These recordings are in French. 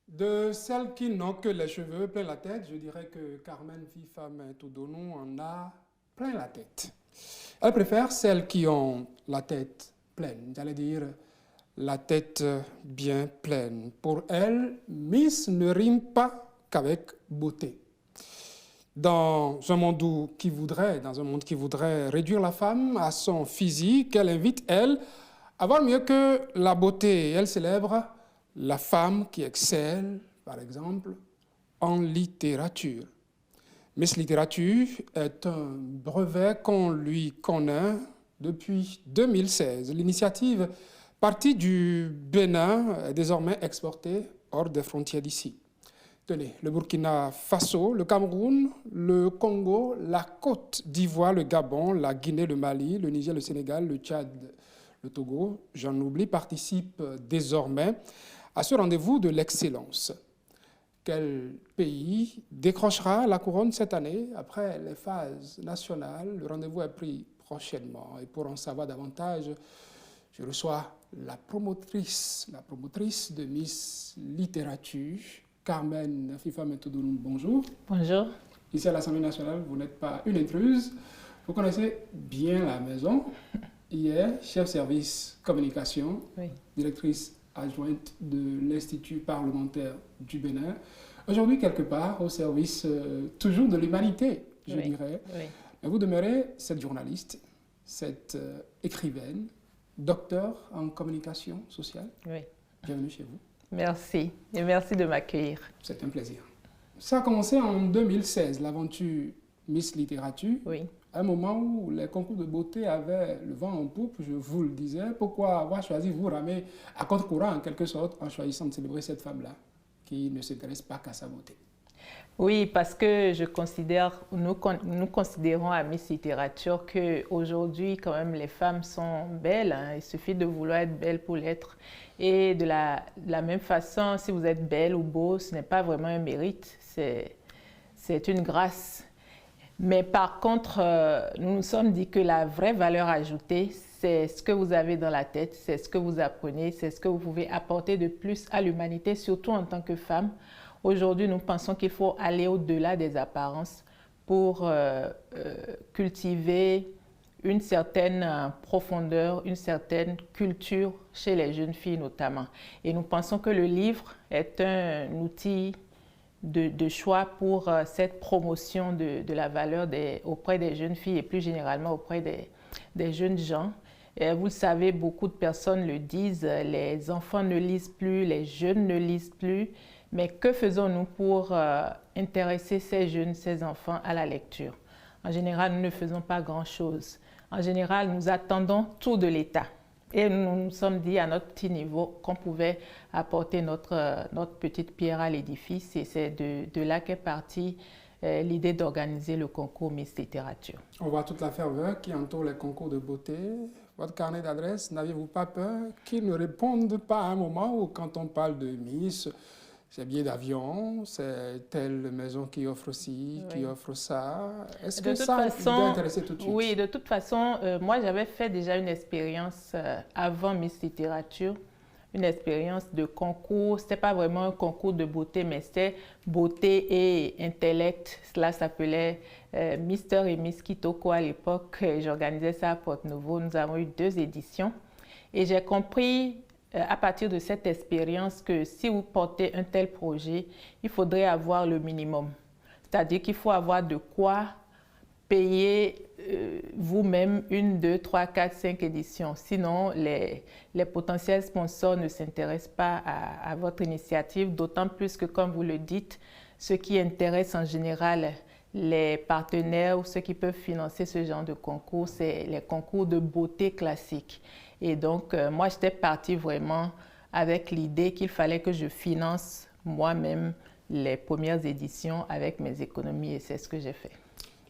De celles qui n'ont que les cheveux plein la tête, je dirais que Carmen Fifam Toudonou en a plein la tête. Elle préfère celles qui ont la tête pleine, j'allais dire la tête bien pleine. Pour elle, Miss ne rime pas qu'avec beauté. Dans un monde qui voudrait réduire la femme à son physique, elle invite, elle, à voir mieux que la beauté. Elle célèbre la femme qui excelle, par exemple, en littérature. Miss Littérature est un brevet qu'on lui connaît depuis 2016. L'initiative, partie du Bénin, est désormais exportée hors des frontières d'ici. Tenez, le Burkina Faso, le Cameroun, le Congo, la Côte d'Ivoire, le Gabon, la Guinée, le Mali, le Niger, le Sénégal, le Tchad, le Togo, j'en oublie, participent désormais à ce rendez-vous de l'excellence. Quel pays décrochera la couronne cette année après les phases nationales? Le rendez-vous est pris prochainement. Et pour en savoir davantage, je reçois la promotrice de Miss Littérature, Carmen Fifam Toudonou. Bonjour. Bonjour. Ici à l'Assemblée nationale, vous n'êtes pas une intruse. Vous connaissez bien la maison. Hier, chef service communication, oui. Directrice adjointe de l'Institut parlementaire du Bénin. Aujourd'hui, quelque part, au service toujours de l'humanité, je dirais. Oui. Mais vous demeurez cette journaliste, cette écrivaine, docteur en communication sociale. Oui. Bienvenue chez vous. Merci, et merci de m'accueillir. C'est un plaisir. Ça a commencé en 2016, l'aventure Miss Littérature. Oui. À un moment où les concours de beauté avaient le vent en poupe, je vous le disais, pourquoi avoir choisi vous ramer à contre-courant en quelque sorte en choisissant de célébrer cette femme-là qui ne s'intéresse pas qu'à sa beauté? Oui, parce que je considère, nous considérons à Miss Littérature qu'aujourd'hui, quand même, les femmes sont belles. Hein. Il suffit de vouloir être belle pour l'être. Et de la même façon, si vous êtes belle ou beau, ce n'est pas vraiment un mérite, c'est une grâce. Mais par contre, nous nous sommes dit que la vraie valeur ajoutée, c'est ce que vous avez dans la tête, c'est ce que vous apprenez, c'est ce que vous pouvez apporter de plus à l'humanité, surtout en tant que femme. Aujourd'hui, nous pensons qu'il faut aller au-delà des apparences pour cultiver une certaine profondeur, une certaine culture chez les jeunes filles notamment. Et nous pensons que le livre est un outil de choix pour cette promotion de la valeur auprès des jeunes filles et plus généralement auprès des jeunes gens. Et vous le savez, beaucoup de personnes le disent, les enfants ne lisent plus, les jeunes ne lisent plus. Mais que faisons-nous pour intéresser ces jeunes, ces enfants à la lecture? En général, nous ne faisons pas grand-chose. En général, nous attendons tout de l'État. Et nous nous sommes dit à notre petit niveau qu'on pouvait apporter notre petite pierre à l'édifice. Et c'est de là qu'est partie l'idée d'organiser le concours Miss Littérature. On voit toute la ferveur qui entoure les concours de beauté. Votre carnet d'adresse, n'aviez-vous pas peur qu'ils ne répondent pas à un moment où, quand on parle de Miss, c'est billets d'avion, c'est telle maison qui offre ci, qui offre ça. Est-ce que ça vous a intéressé tout de suite? Oui, de toute façon, moi j'avais fait déjà une expérience avant Miss Littérature, une expérience de concours. Ce n'était pas vraiment un concours de beauté, mais c'était beauté et intellect. Cela s'appelait Mister et Miss Kitoko à l'époque. J'organisais ça à Porte-Nouveau. Nous avons eu 2 éditions. Et j'ai compris à partir de cette expérience que si vous portez un tel projet, il faudrait avoir le minimum. C'est-à-dire qu'il faut avoir de quoi payer vous-même 1, 2, 3, 4, 5 éditions. Sinon, les potentiels sponsors ne s'intéressent pas à votre initiative, d'autant plus que, comme vous le dites, ce qui intéresse en général les partenaires ou ceux qui peuvent financer ce genre de concours, c'est les concours de beauté classiques. Et donc, moi, j'étais partie vraiment avec l'idée qu'il fallait que je finance moi-même les premières éditions avec mes économies et c'est ce que j'ai fait.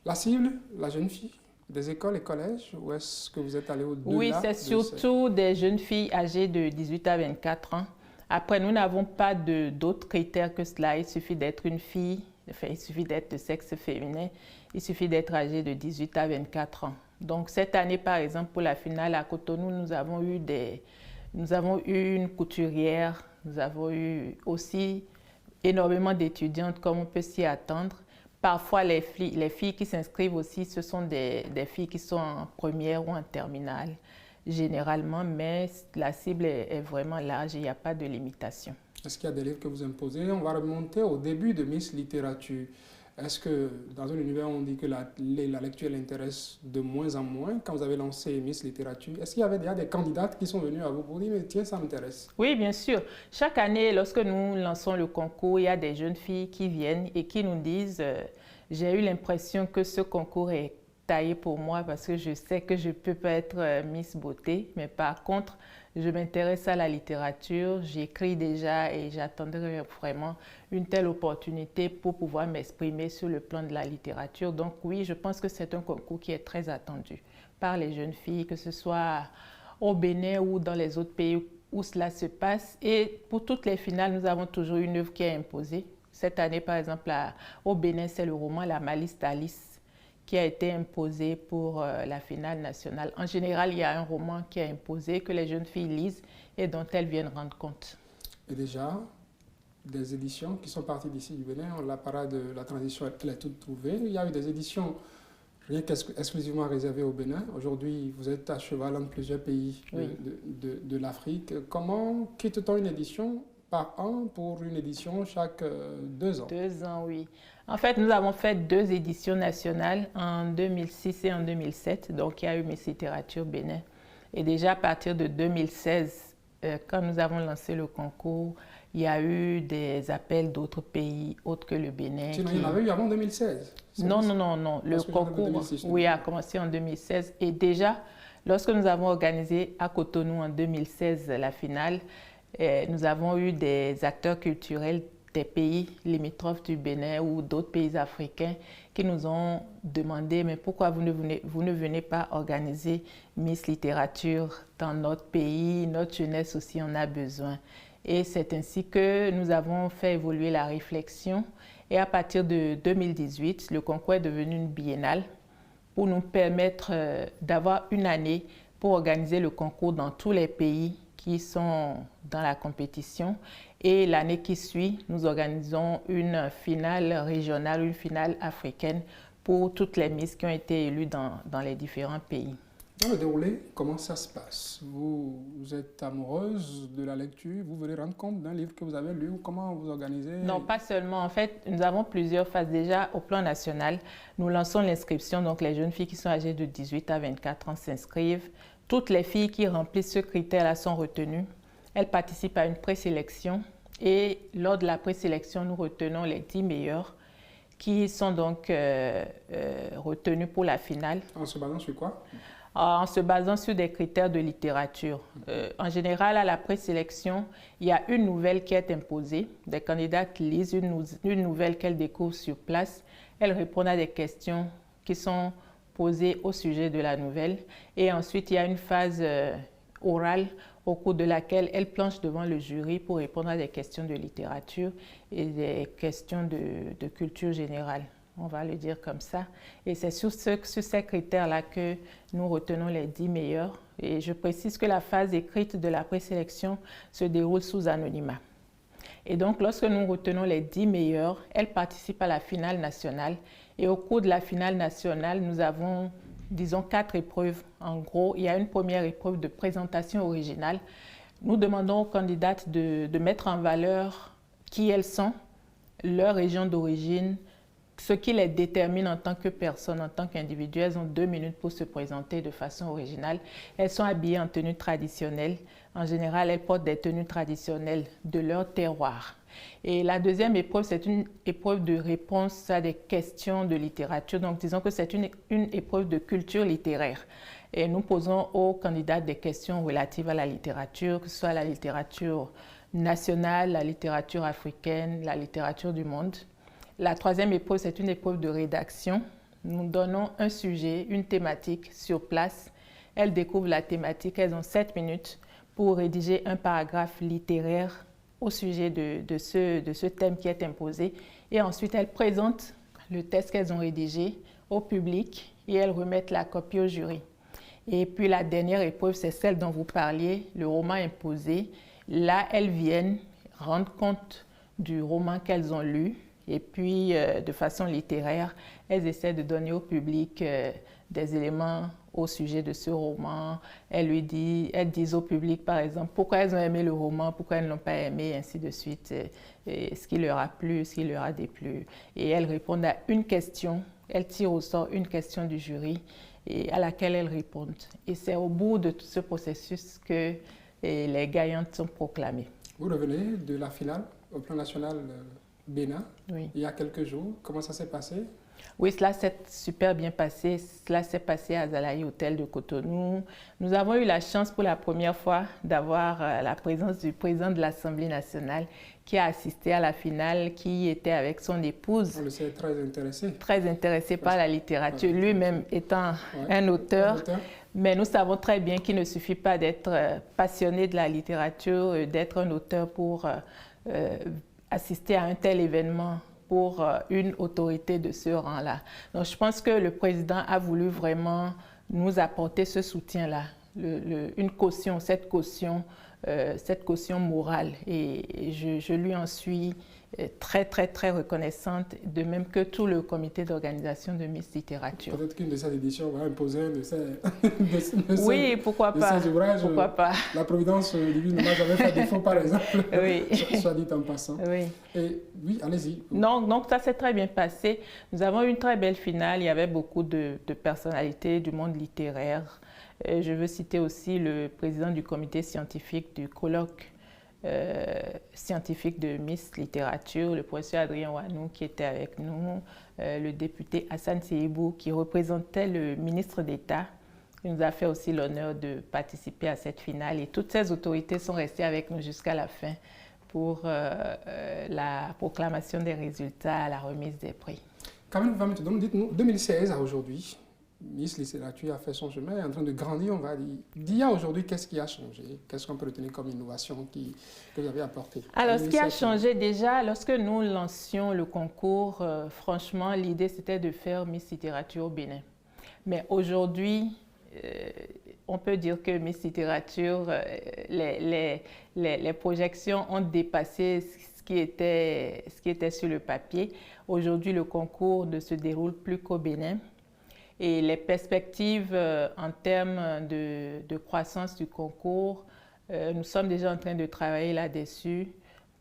La cible, la jeune fille, des écoles et collèges, ou est-ce que vous êtes allé au-delà? Oui, c'est surtout des jeunes filles âgées de 18 à 24 ans. Après, nous n'avons pas d'autres critères que cela. Il suffit d'être une fille, enfin, il suffit d'être de sexe féminin, il suffit d'être âgé de 18 à 24 ans. Donc cette année, par exemple, pour la finale à Cotonou, nous avons eu une couturière, nous avons eu aussi énormément d'étudiantes comme on peut s'y attendre. Parfois, les filles qui s'inscrivent aussi, ce sont des filles qui sont en première ou en terminale, généralement, mais la cible est vraiment large, il n'y a pas de limitation. Est-ce qu'il y a des livres que vous imposez? On va remonter au début de Miss Littérature. Est-ce que dans un univers où on dit que la lecture l'intéresse de moins en moins, quand vous avez lancé Miss Littérature, est-ce qu'il y avait déjà des candidates qui sont venues à vous pour dire mais tiens, ça m'intéresse? Oui, bien sûr. Chaque année, lorsque nous lançons le concours, il y a des jeunes filles qui viennent et qui nous disent j'ai eu l'impression que ce concours est taillé pour moi parce que je sais que je ne peux pas être Miss Beauté, mais par contre, je m'intéresse à la littérature, j'écris déjà et j'attendrai vraiment une telle opportunité pour pouvoir m'exprimer sur le plan de la littérature. Donc oui, je pense que c'est un concours qui est très attendu par les jeunes filles, que ce soit au Bénin ou dans les autres pays où cela se passe. Et pour toutes les finales, nous avons toujours une œuvre qui est imposée. Cette année, par exemple, au Bénin, c'est le roman La Malice d'Alice qui a été imposé pour la finale nationale. En général, il y a un roman qui est imposé, que les jeunes filles lisent et dont elles viennent rendre compte. Et déjà, des éditions qui sont parties d'ici du Bénin, la parade de la transition, elle est toute trouvée. Il y a eu des éditions rien qu'exclusivement réservées au Bénin. Aujourd'hui, vous êtes à cheval entre plusieurs pays de l'Afrique. Comment quitte-t-on une édition par an pour une édition chaque 2 ans? 2 ans, oui. En fait, nous avons fait 2 éditions nationales en 2006 et en 2007. Donc, il y a eu Miss Littérature Bénin. Et déjà, à partir de 2016, quand nous avons lancé le concours, il y a eu des appels d'autres pays autres que le Bénin. Sinon, il y en avait eu avant 2016? Non. Le concours, oui, a commencé en 2016. Et déjà, lorsque nous avons organisé à Cotonou en 2016 la finale, nous avons eu des acteurs culturels des pays limitrophes du Bénin ou d'autres pays africains qui nous ont demandé mais pourquoi vous ne venez pas organiser Miss Littérature dans notre pays, notre jeunesse aussi en a besoin. Et c'est ainsi que nous avons fait évoluer la réflexion et à partir de 2018, le concours est devenu une biennale pour nous permettre d'avoir une année pour organiser le concours dans tous les pays qui sont dans la compétition. Et l'année qui suit, nous organisons une finale régionale, une finale africaine pour toutes les Miss qui ont été élues dans les différents pays. Dans le déroulé, comment ça se passe? Vous êtes amoureuse de la lecture, vous venez rendre compte d'un livre que vous avez lu ou comment vous organisez? Non, pas seulement. En fait, nous avons plusieurs phases. Déjà, au plan national, nous lançons l'inscription. Donc, les jeunes filles qui sont âgées de 18 à 24 ans s'inscrivent. Toutes les filles qui remplissent ce critère-là sont retenues. Elles participent à une présélection et lors de la présélection, nous retenons les 10 meilleures qui sont donc retenues pour la finale. En se basant sur quoi? En se basant sur des critères de littérature. En général, à la présélection, il y a une nouvelle qui est imposée. Des candidates lisent une nouvelle qu'elles découvrent sur place. Elles répondent à des questions qui sont posées au sujet de la nouvelle. Et ensuite, il y a une phase orale au cours de laquelle elles planchent devant le jury pour répondre à des questions de littérature et des questions de culture générale. On va le dire comme ça. Et c'est sur ces critères-là que nous retenons les 10 meilleurs. Et je précise que la phase écrite de la présélection se déroule sous anonymat. Et donc, lorsque nous retenons les 10 meilleurs, elles participent à la finale nationale. Et au cours de la finale nationale, nous avons, disons, 4 épreuves. En gros, il y a une première épreuve de présentation originale. Nous demandons aux candidates de mettre en valeur qui elles sont, leur région d'origine, ce qui les détermine en tant que personne, en tant qu'individu. Elles ont 2 minutes pour se présenter de façon originale. Elles sont habillées en tenues traditionnelles. En général, elles portent des tenues traditionnelles de leur terroir. Et la deuxième épreuve, c'est une épreuve de réponse à des questions de littérature. Donc, disons que c'est une épreuve de culture littéraire. Et nous posons aux candidats des questions relatives à la littérature, que ce soit la littérature nationale, la littérature africaine, la littérature du monde. La troisième épreuve, c'est une épreuve de rédaction. Nous donnons un sujet, une thématique sur place. Elles découvrent la thématique, elles ont 7 minutes pour rédiger un paragraphe littéraire au sujet de ce thème qui est imposé. Et ensuite, elles présentent le texte qu'elles ont rédigé au public et elles remettent la copie au jury. Et puis la dernière épreuve, c'est celle dont vous parliez, le roman imposé. Là, elles viennent rendre compte du roman qu'elles ont lu et puis de façon littéraire, elles essaient de donner au public des éléments au sujet de ce roman. Elles disent au public, par exemple, pourquoi elles ont aimé le roman, pourquoi elles ne l'ont pas aimé, et ainsi de suite, et ce qui leur a plu, ce qui leur a déplu. Et elles répondent à une question, elles tirent au sort une question du jury et à laquelle elles répondent. Et c'est au bout de tout ce processus que les gagnantes sont proclamées. Vous revenez de la finale au plan national Bénin, oui. Il y a quelques jours. Comment ça s'est passé? Oui, cela s'est super bien passé. Cela s'est passé à Zalaï Hôtel de Cotonou. Nous avons eu la chance pour la première fois d'avoir la présence du président de l'Assemblée nationale qui a assisté à la finale, qui était avec son épouse. On le sait, très intéressé. Très intéressé par la littérature, lui-même étant un auteur. Mais nous savons très bien qu'il ne suffit pas d'être passionné de la littérature, d'être un auteur pour assister à un tel événement pour une autorité de ce rang-là. Donc je pense que le président a voulu vraiment nous apporter ce soutien-là, une caution, cette caution morale. Et je lui en suis très, très, très reconnaissante, de même que tout le comité d'organisation de Miss Littérature. Peut-être qu'une de ces éditions va imposer un de ces oui, pourquoi pas. Pourquoi pas. La Providence divine ne m'a jamais fait défaut, par exemple. Oui. Soit dit en passant. Oui. Et oui, allez-y. Donc ça s'est très bien passé. Nous avons eu une très belle finale. Il y avait beaucoup de personnalités du monde littéraire. Je veux citer aussi le président du comité scientifique du colloque scientifique de Miss Littérature, le professeur Adrien Wanou qui était avec nous, le député Hassan Seibou qui représentait le ministre d'État, qui nous a fait aussi l'honneur de participer à cette finale. Et toutes ces autorités sont restées avec nous jusqu'à la fin pour la proclamation des résultats, la remise des prix. Carmen Vametodon, dites-nous, 2016 à aujourd'hui, Miss Littérature a fait son chemin, est en train de grandir, on va dire. D'il y a aujourd'hui, qu'est-ce qui a changé? Qu'est-ce qu'on peut retenir comme innovation que vous avez apportée? Alors, ce qui a changé déjà, lorsque nous lancions le concours, franchement, l'idée c'était de faire Miss Littérature au Bénin. Mais aujourd'hui, on peut dire que Miss Littérature, les projections ont dépassé ce qui était sur le papier. Aujourd'hui, le concours ne se déroule plus qu'au Bénin. Et les perspectives en termes de croissance du concours, nous sommes déjà en train de travailler là-dessus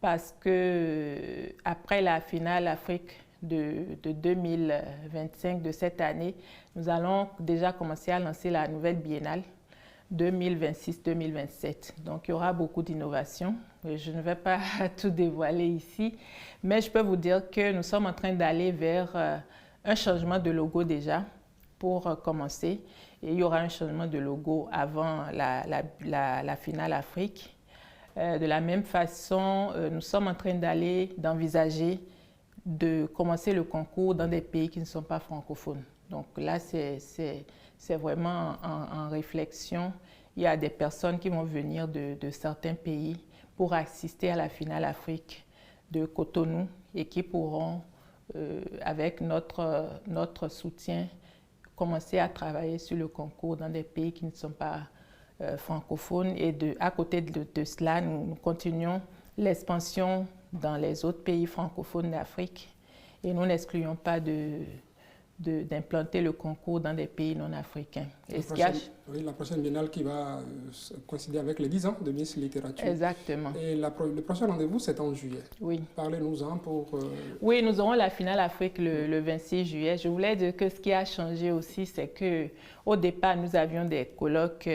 parce que après la finale Afrique de 2025 de cette année, nous allons déjà commencer à lancer la nouvelle biennale 2026-2027. Donc, il y aura beaucoup d'innovations. Je ne vais pas tout dévoiler ici, mais je peux vous dire que nous sommes en train d'aller vers un changement de logo déjà pour commencer. Et il y aura un changement de logo avant la finale Afrique. De la même façon, nous sommes en train d'envisager de commencer le concours dans des pays qui ne sont pas francophones. Donc là, c'est vraiment en réflexion. Il y a des personnes qui vont venir de certains pays pour assister à la finale Afrique de Cotonou et qui pourront, avec notre soutien, commencer à travailler sur le concours dans des pays qui ne sont pas francophones. Et à côté de cela, nous continuons l'expansion dans les autres pays francophones d'Afrique. Et nous n'excluons pas d'implanter le concours dans des pays non africains. La prochaine biennale qui va coïncider avec les 10 ans de Miss Littérature. Exactement. Et le prochain rendez-vous, c'est en juillet. Oui. Parlez-nous-en pour... Oui, nous aurons la finale Afrique le 26 juillet. Je voulais dire que ce qui a changé aussi, c'est qu'au départ, nous avions des colloques,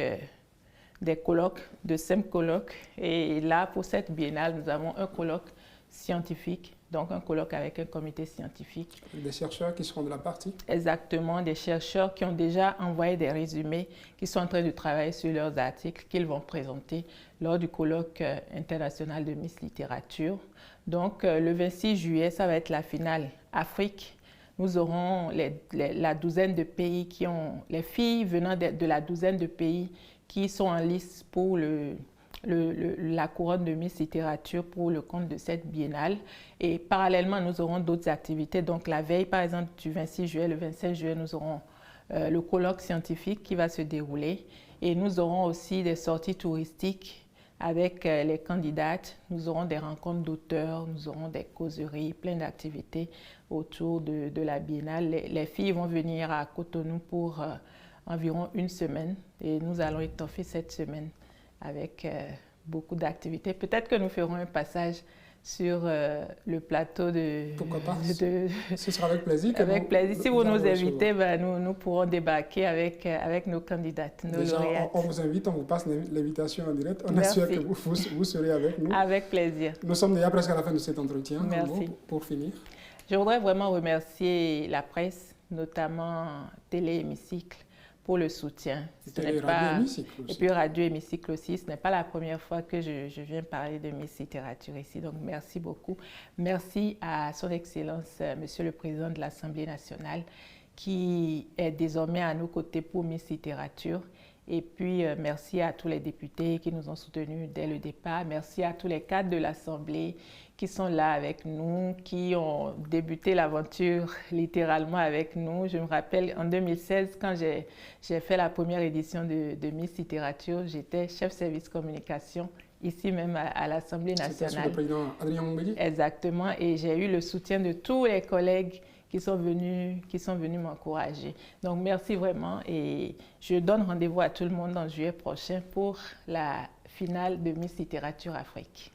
de 5 colloques. Et là, pour cette biennale, nous avons un colloque scientifique. Donc, un colloque avec un comité scientifique. Des chercheurs qui seront de la partie? Exactement, des chercheurs qui ont déjà envoyé des résumés, qui sont en train de travailler sur leurs articles qu'ils vont présenter lors du colloque international de Miss Littérature. Donc, le 26 juillet, ça va être la finale Afrique. Nous aurons la douzaine de pays les filles venant de la douzaine de pays qui sont en lice pour la couronne de Miss Littérature pour le compte de cette biennale. Et parallèlement, nous aurons d'autres activités. Donc la veille, par exemple, du 26 juillet, le 25 juillet, nous aurons le colloque scientifique qui va se dérouler. Et nous aurons aussi des sorties touristiques avec les candidates. Nous aurons des rencontres d'auteurs, nous aurons des causeries, plein d'activités autour de la biennale. Les filles vont venir à Cotonou pour environ une semaine et nous allons étoffer cette semaine avec beaucoup d'activités. Peut-être que nous ferons un passage sur le plateau de... Pourquoi pas? Ce sera avec plaisir. Avec plaisir. Si vous nous invitez, nous pourrons débarquer avec nos candidates, nos lauréates. On vous invite, on vous passe l'invitation en direct. On est sûr que vous serez avec nous. Avec plaisir. Nous sommes déjà presque à la fin de cet entretien. Merci. Pour finir. Je voudrais vraiment remercier la presse, notamment Télé Hémicycle, pour le soutien. Et puis Radio Hémicycle aussi. Ce n'est pas la première fois que je viens parler de Miss Littérature ici. Donc, merci beaucoup. Merci à Son Excellence, Monsieur le Président de l'Assemblée nationale, qui est désormais à nos côtés pour Miss Littérature. Et puis, merci à tous les députés qui nous ont soutenus dès le départ. Merci à tous les cadres de l'Assemblée qui sont là avec nous, qui ont débuté l'aventure littéralement avec nous. Je me rappelle, en 2016, quand j'ai fait la première édition de Miss Littérature, j'étais chef service communication, ici même à l'Assemblée nationale. C'était le président Adrien Mumbeli. Exactement, et j'ai eu le soutien de tous les collègues qui sont venus m'encourager. Donc, merci vraiment et je donne rendez-vous à tout le monde en juillet prochain pour la finale de Miss Littérature Afrique.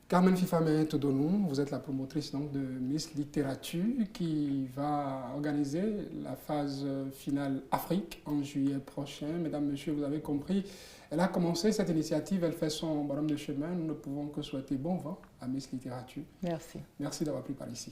Carmen Fifamé Todonou, vous êtes la promotrice donc, de Miss Littérature qui va organiser la phase finale Afrique en juillet prochain. Mesdames, Messieurs, vous avez compris, elle a commencé cette initiative, elle fait son bonhomme de chemin. Nous ne pouvons que souhaiter bon vent à Miss Littérature. Merci. Merci d'avoir pris part ici.